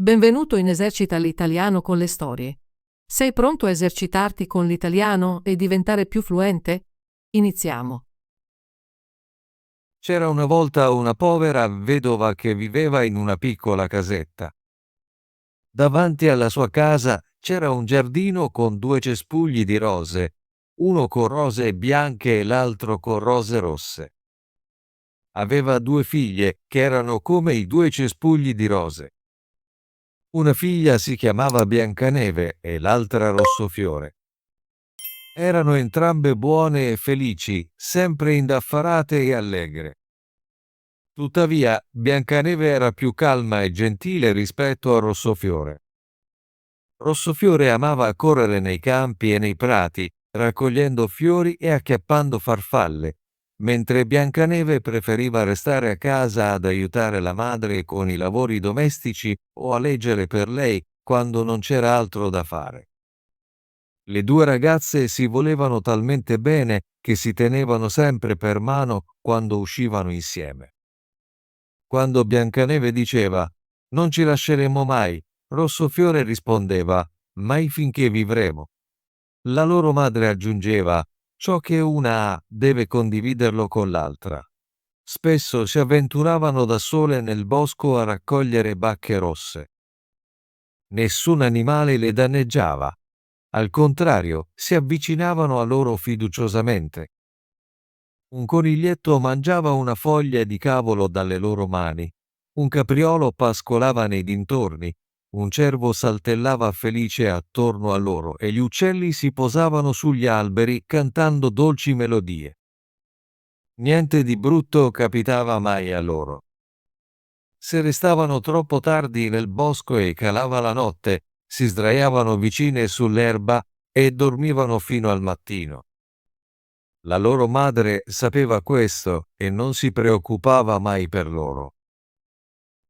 Benvenuto in Esercita l'italiano con le storie. Sei pronto a esercitarti con l'italiano e diventare più fluente? Iniziamo. C'era una volta una povera vedova che viveva in una piccola casetta. Davanti alla sua casa c'era un giardino con 2 cespugli di rose, uno con rose bianche e l'altro con rose rosse. Aveva 2 figlie che erano come i 2 cespugli di rose. Una figlia si chiamava Biancaneve e l'altra Rossofiore. Erano entrambe buone e felici, sempre indaffarate e allegre. Tuttavia, Biancaneve era più calma e gentile rispetto a Rossofiore. Rossofiore amava correre nei campi e nei prati, raccogliendo fiori e acchiappando farfalle, mentre Biancaneve preferiva restare a casa ad aiutare la madre con i lavori domestici o a leggere per lei quando non c'era altro da fare. Le 2 ragazze si volevano talmente bene che si tenevano sempre per mano quando uscivano insieme. Quando Biancaneve diceva «Non ci lasceremo mai», Rossofiore rispondeva «Mai finché vivremo». La loro madre aggiungeva «Ciò che una ha deve condividerlo con l'altra». Spesso si avventuravano da sole nel bosco a raccogliere bacche rosse. Nessun animale le danneggiava. Al contrario, si avvicinavano a loro fiduciosamente. Un coniglietto mangiava una foglia di cavolo dalle loro mani, un capriolo pascolava nei dintorni, un cervo saltellava felice attorno a loro e gli uccelli si posavano sugli alberi cantando dolci melodie. Niente di brutto capitava mai a loro. Se restavano troppo tardi nel bosco e calava la notte, si sdraiavano vicine sull'erba e dormivano fino al mattino. La loro madre sapeva questo e non si preoccupava mai per loro.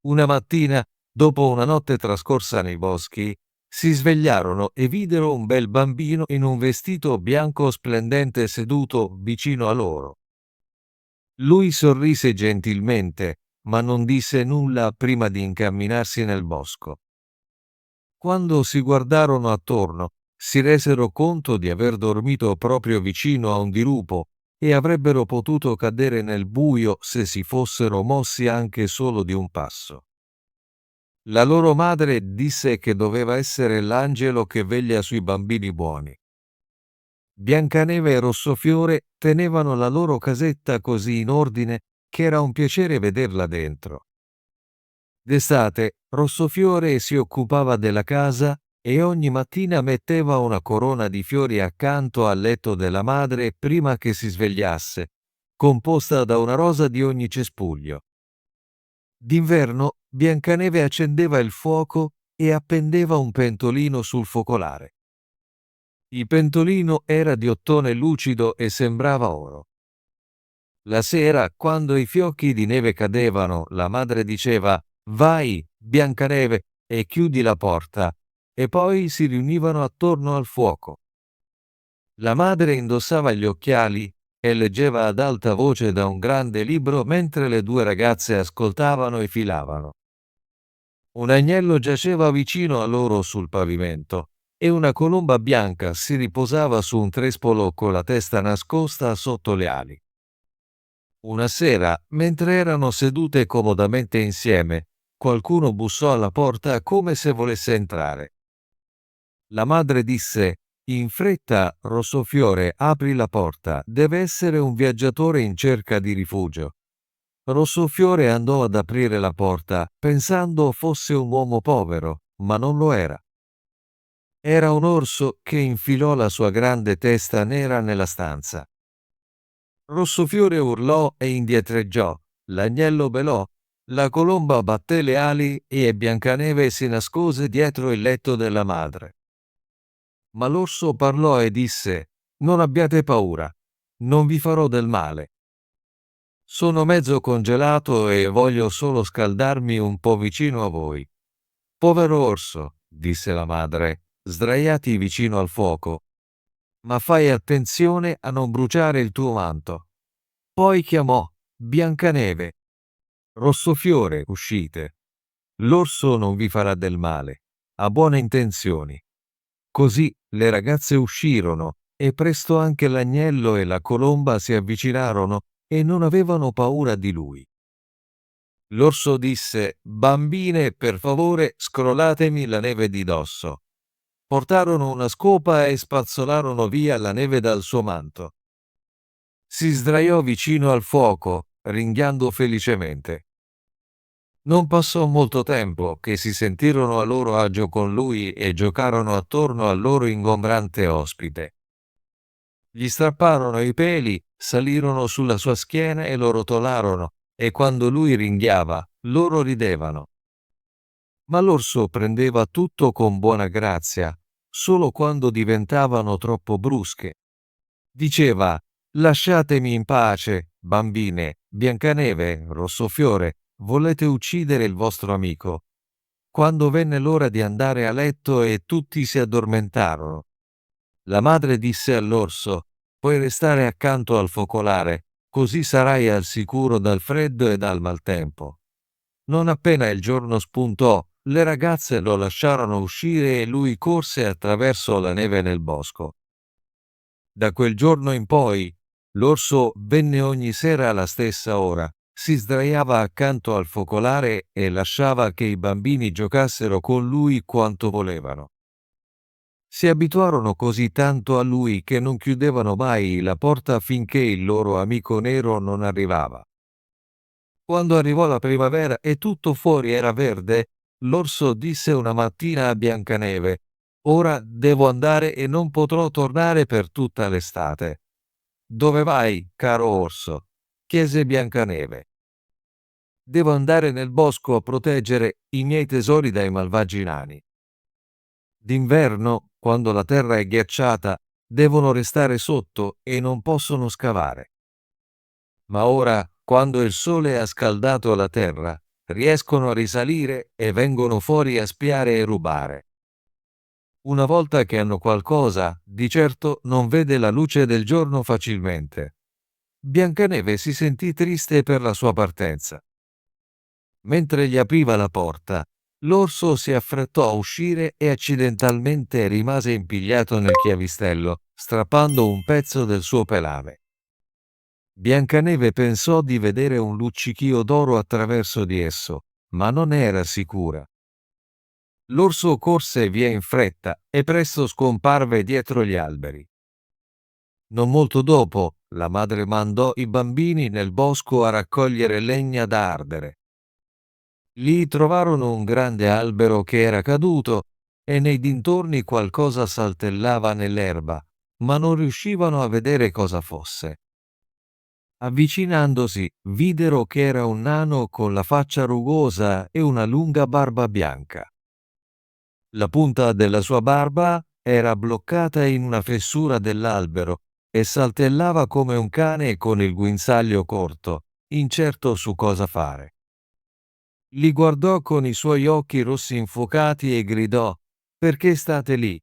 Una mattina, dopo una notte trascorsa nei boschi, si svegliarono e videro un bel bambino in un vestito bianco splendente seduto vicino a loro. Lui sorrise gentilmente, ma non disse nulla prima di incamminarsi nel bosco. Quando si guardarono attorno, si resero conto di aver dormito proprio vicino a un dirupo e avrebbero potuto cadere nel buio se si fossero mossi anche solo di un passo. La loro madre disse che doveva essere l'angelo che veglia sui bambini buoni. Biancaneve e Rossofiore tenevano la loro casetta così in ordine che era un piacere vederla dentro. D'estate, Rossofiore si occupava della casa e ogni mattina metteva una corona di fiori accanto al letto della madre prima che si svegliasse, composta da una rosa di ogni cespuglio. D'inverno, Biancaneve accendeva il fuoco e appendeva un pentolino sul focolare. Il pentolino era di ottone lucido e sembrava oro. La sera, quando i fiocchi di neve cadevano, la madre diceva «Vai, Biancaneve, e chiudi la porta», e poi si riunivano attorno al fuoco. La madre indossava gli occhiali e leggeva ad alta voce da un grande libro mentre le 2 ragazze ascoltavano e filavano. Un agnello giaceva vicino a loro sul pavimento e una colomba bianca si riposava su un trespolo con la testa nascosta sotto le ali. Una sera, mentre erano sedute comodamente insieme, qualcuno bussò alla porta come se volesse entrare. La madre disse: «In fretta, Rossofiore, apri la porta, deve essere un viaggiatore in cerca di rifugio». Rossofiore andò ad aprire la porta, pensando fosse un uomo povero, ma non lo era. Era un orso che infilò la sua grande testa nera nella stanza. Rossofiore urlò e indietreggiò, l'agnello belò, la colomba batté le ali e Biancaneve si nascose dietro il letto della madre. Ma l'orso parlò e disse: «Non abbiate paura, non vi farò del male. Sono mezzo congelato e voglio solo scaldarmi un po' vicino a voi». «Povero orso», disse la madre, sdraiati vicino al fuoco, «ma fai attenzione a non bruciare il tuo manto». Poi chiamò: «Biancaneve, Rossofiore, uscite». l'orso non vi farà del male. Ha buone intenzioni. Così le ragazze uscirono, e presto anche l'agnello e la colomba si avvicinarono e non avevano paura di lui. L'orso disse: «Bambine, per favore, scrollatemi la neve di dosso». Portarono una scopa e spazzolarono via la neve dal suo manto. Si sdraiò vicino al fuoco, ringhiando felicemente. Non passò molto tempo che si sentirono a loro agio con lui e giocarono attorno al loro ingombrante ospite. Gli strapparono i peli, salirono sulla sua schiena e lo rotolarono, e quando lui ringhiava, loro ridevano. Ma l'orso prendeva tutto con buona grazia, solo quando diventavano troppo brusche. Diceva: «Lasciatemi in pace, bambine, Biancaneve, Rossofiore, volete uccidere il vostro amico». Quando venne l'ora di andare a letto e tutti si addormentarono, la madre disse all'orso: «Puoi restare accanto al focolare, così sarai al sicuro dal freddo e dal maltempo». Non appena il giorno spuntò, le ragazze lo lasciarono uscire e lui corse attraverso la neve nel bosco. Da quel giorno in poi, l'orso venne ogni sera alla stessa ora, si sdraiava accanto al focolare e lasciava che i bambini giocassero con lui quanto volevano. Si abituarono così tanto a lui che non chiudevano mai la porta finché il loro amico nero non arrivava. Quando arrivò la primavera e tutto fuori era verde, l'orso disse una mattina a Biancaneve: «Ora devo andare e non potrò tornare per tutta l'estate». «Dove vai, caro orso?» chiese Biancaneve. «Devo andare nel bosco a proteggere i miei tesori dai malvagi nani. D'inverno, quando la terra è ghiacciata, devono restare sotto e non possono scavare. Ma ora, quando il sole ha scaldato la terra, riescono a risalire e vengono fuori a spiare e rubare. Una volta che hanno qualcosa, di certo non vede la luce del giorno facilmente». Biancaneve si sentì triste per la sua partenza. Mentre gli apriva la porta, l'orso si affrettò a uscire e accidentalmente rimase impigliato nel chiavistello, strappando un pezzo del suo pelame. Biancaneve pensò di vedere un luccichio d'oro attraverso di esso, ma non era sicura. L'orso corse via in fretta e presto scomparve dietro gli alberi. Non molto dopo, la madre mandò i bambini nel bosco a raccogliere legna da ardere. Lì trovarono un grande albero che era caduto e nei dintorni qualcosa saltellava nell'erba, ma non riuscivano a vedere cosa fosse. Avvicinandosi, videro che era un nano con la faccia rugosa e una lunga barba bianca. La punta della sua barba era bloccata in una fessura dell'albero e saltellava come un cane con il guinzaglio corto, incerto su cosa fare. Li guardò con i suoi occhi rossi infuocati e gridò: «Perché state lì?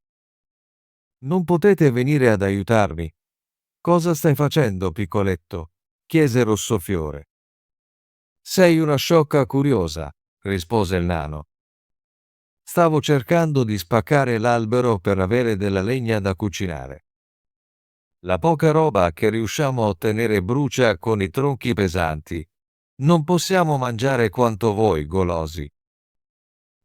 Non potete venire ad aiutarmi?» «Cosa stai facendo, piccoletto?» chiese Rossofiore. «Sei una sciocca curiosa», rispose il nano. «Stavo cercando di spaccare l'albero per avere della legna da cucinare. La poca roba che riusciamo a ottenere brucia con i tronchi pesanti. Non possiamo mangiare quanto voi, golosi».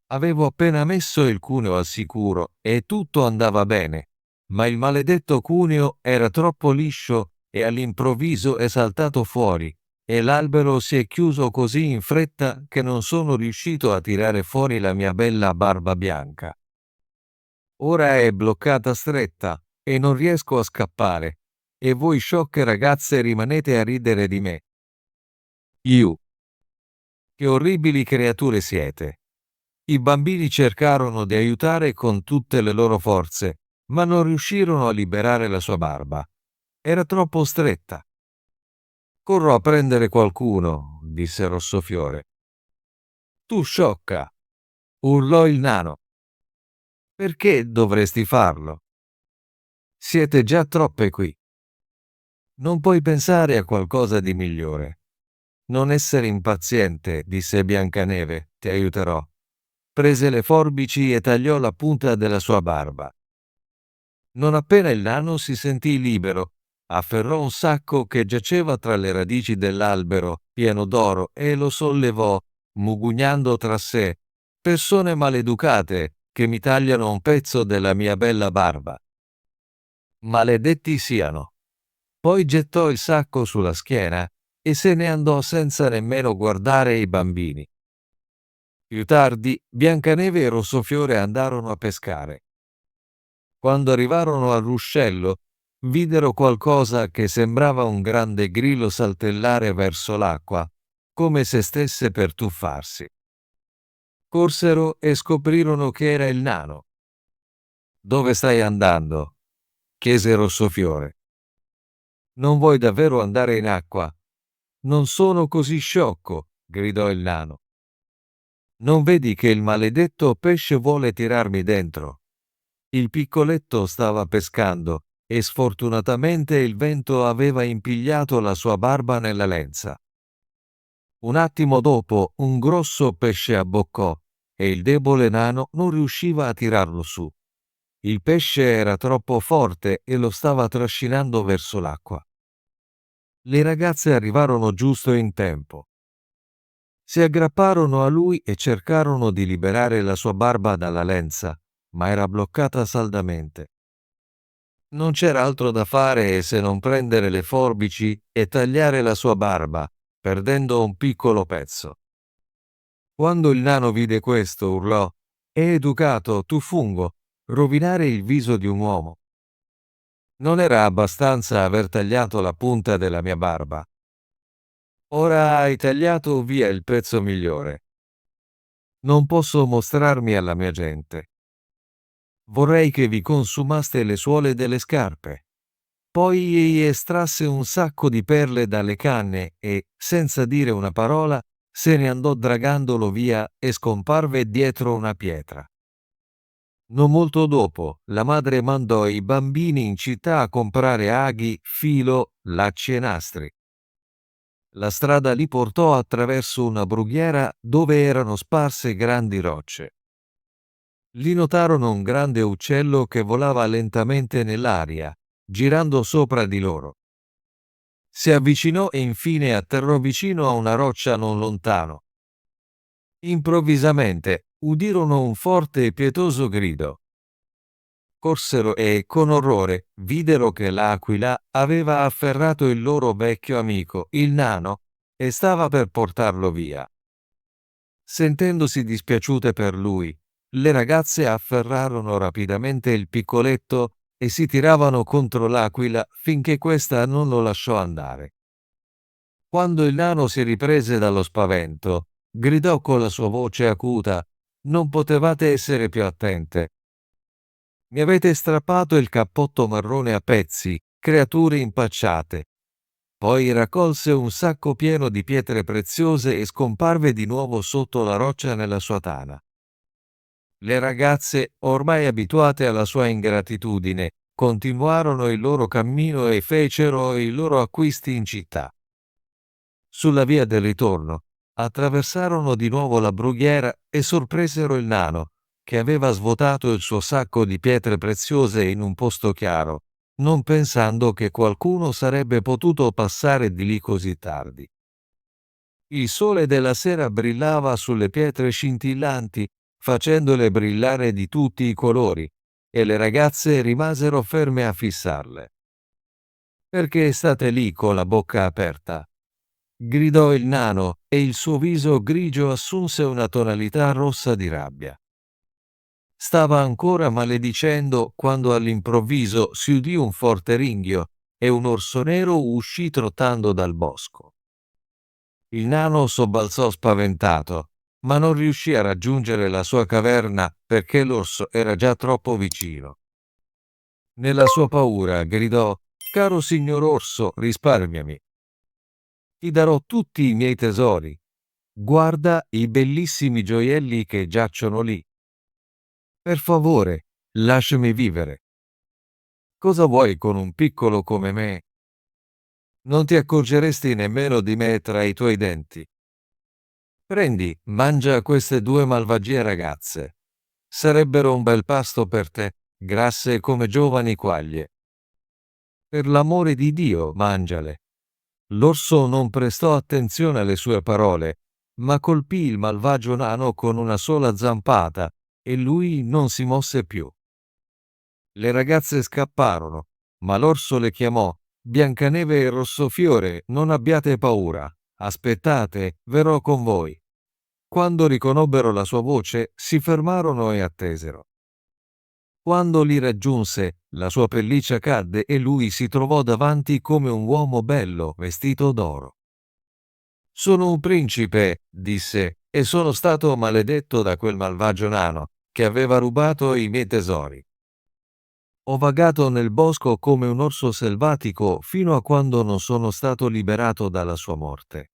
Avevo appena messo il cuneo al sicuro e tutto andava bene, ma il maledetto cuneo era troppo liscio e all'improvviso è saltato fuori, e l'albero si è chiuso così in fretta che non sono riuscito a tirare fuori la mia bella barba bianca. Ora è bloccata stretta e non riesco a scappare, e voi sciocche ragazze rimanete a ridere di me. Iu! Che orribili creature siete! I bambini cercarono di aiutare con tutte le loro forze, ma non riuscirono a liberare la sua barba. Era troppo stretta. «Corro a prendere qualcuno», disse Rossofiore. «Tu sciocca!» urlò il nano. «Perché dovresti farlo? Siete già troppe qui. Non puoi pensare a qualcosa di migliore?» «Non essere impaziente», disse Biancaneve, «ti aiuterò. prese le forbici e tagliò la punta della sua barba. Non appena il nano si sentì libero, afferrò un sacco che giaceva tra le radici dell'albero, pieno d'oro, e lo sollevò, mugugnando tra sé: «Persone maleducate, che mi tagliano un pezzo della mia bella barba. Maledetti siano!» Poi gettò il sacco sulla schiena e se ne andò senza nemmeno guardare i bambini. Più tardi, Biancaneve e Rossofiore andarono a pescare. Quando arrivarono al ruscello, videro qualcosa che sembrava un grande grillo saltellare verso l'acqua, come se stesse per tuffarsi. Corsero e scoprirono che era il nano. «Dove stai andando?» chiese Rossofiore. «Non vuoi davvero andare in acqua?» «Non sono così sciocco», gridò il nano. «Non vedi che il maledetto pesce vuole tirarmi dentro?» Il piccoletto stava pescando e sfortunatamente il vento aveva impigliato la sua barba nella lenza. Un attimo dopo un grosso pesce abboccò e il debole nano non riusciva a tirarlo su. Il pesce era troppo forte e lo stava trascinando verso l'acqua. Le ragazze arrivarono giusto in tempo. Si aggrapparono a lui e cercarono di liberare la sua barba dalla lenza, ma era bloccata saldamente. Non c'era altro da fare se non prendere le forbici e tagliare la sua barba, perdendo un piccolo pezzo. Quando il nano vide questo, urlò: «È educato, tu fungo, rovinare il viso di un uomo. Non era abbastanza aver tagliato la punta della mia barba. Ora hai tagliato via il pezzo migliore. Non posso mostrarmi alla mia gente. Vorrei che vi consumaste le suole delle scarpe». Poi estrasse un sacco di perle dalle canne e, senza dire una parola, se ne andò dragandolo via e scomparve dietro una pietra. Non molto dopo, la madre mandò i bambini in città a comprare aghi, filo, lacci e nastri. La strada li portò attraverso una brughiera dove erano sparse grandi rocce. Lì notarono un grande uccello che volava lentamente nell'aria, girando sopra di loro. Si avvicinò e infine atterrò vicino a una roccia non lontano. Improvvisamente udirono un forte e pietoso grido. Corsero e, con orrore, videro che l'aquila aveva afferrato il loro vecchio amico, il nano, e stava per portarlo via. Sentendosi dispiaciute per lui, le ragazze afferrarono rapidamente il piccoletto e si tiravano contro l'aquila finché questa non lo lasciò andare. Quando il nano si riprese dallo spavento, gridò con la sua voce acuta: «Non potevate essere più attente. Mi avete strappato il cappotto marrone a pezzi, creature impacciate». Poi raccolse un sacco pieno di pietre preziose e scomparve di nuovo sotto la roccia nella sua tana. Le ragazze, ormai abituate alla sua ingratitudine, continuarono il loro cammino e fecero i loro acquisti in città. Sulla via del ritorno, attraversarono di nuovo la brughiera e sorpresero il nano, che aveva svuotato il suo sacco di pietre preziose in un posto chiaro, non pensando che qualcuno sarebbe potuto passare di lì così tardi. Il sole della sera brillava sulle pietre scintillanti, facendole brillare di tutti i colori, e le ragazze rimasero ferme a fissarle. «Perché state lì con la bocca aperta?» gridò il nano, e il suo viso grigio assunse una tonalità rossa di rabbia. Stava ancora maledicendo quando all'improvviso si udì un forte ringhio e un orso nero uscì trottando dal bosco. Il nano sobbalzò spaventato, ma non riuscì a raggiungere la sua caverna perché l'orso era già troppo vicino. Nella sua paura gridò: «Caro signor orso, risparmiami. Ti darò tutti i miei tesori. Guarda i bellissimi gioielli che giacciono lì. Per favore, lasciami vivere. Cosa vuoi con un piccolo come me? Non ti accorgeresti nemmeno di me tra i tuoi denti. Prendi, mangia queste due malvagie ragazze. Sarebbero un bel pasto per te, grasse come giovani quaglie. Per l'amore di Dio, mangiale. L'orso non prestò attenzione alle sue parole, ma colpì il malvagio nano con una sola zampata, e lui non si mosse più. Le ragazze scapparono, ma l'orso le chiamò: Biancaneve e Rossofiore, non abbiate paura, aspettate, verrò con voi. Quando riconobbero la sua voce, si fermarono e attesero. Quando li raggiunse, la sua pelliccia cadde e lui si trovò davanti come un uomo bello, vestito d'oro. Sono un principe, disse, e sono stato maledetto da quel malvagio nano, che aveva rubato i miei tesori. Ho vagato nel bosco come un orso selvatico fino a quando non sono stato liberato dalla sua morte.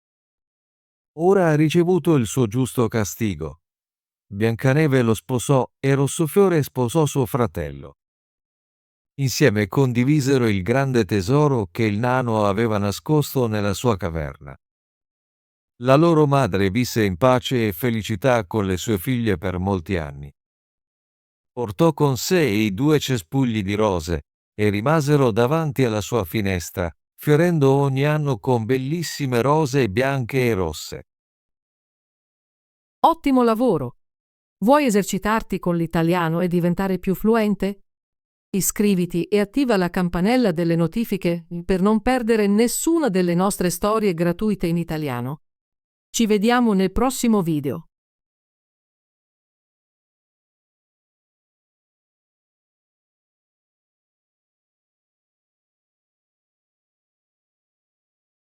Ora ha ricevuto il suo giusto castigo. Biancaneve lo sposò e Rossofiore sposò suo fratello. Insieme condivisero il grande tesoro che il nano aveva nascosto nella sua caverna. La loro madre visse in pace e felicità con le sue figlie per molti anni. Portò con sé i 2 cespugli di rose e rimasero davanti alla sua finestra, fiorendo ogni anno con bellissime rose bianche e rosse. Ottimo lavoro! Vuoi esercitarti con l'italiano e diventare più fluente? Iscriviti e attiva la campanella delle notifiche per non perdere nessuna delle nostre storie gratuite in italiano. Ci vediamo nel prossimo video.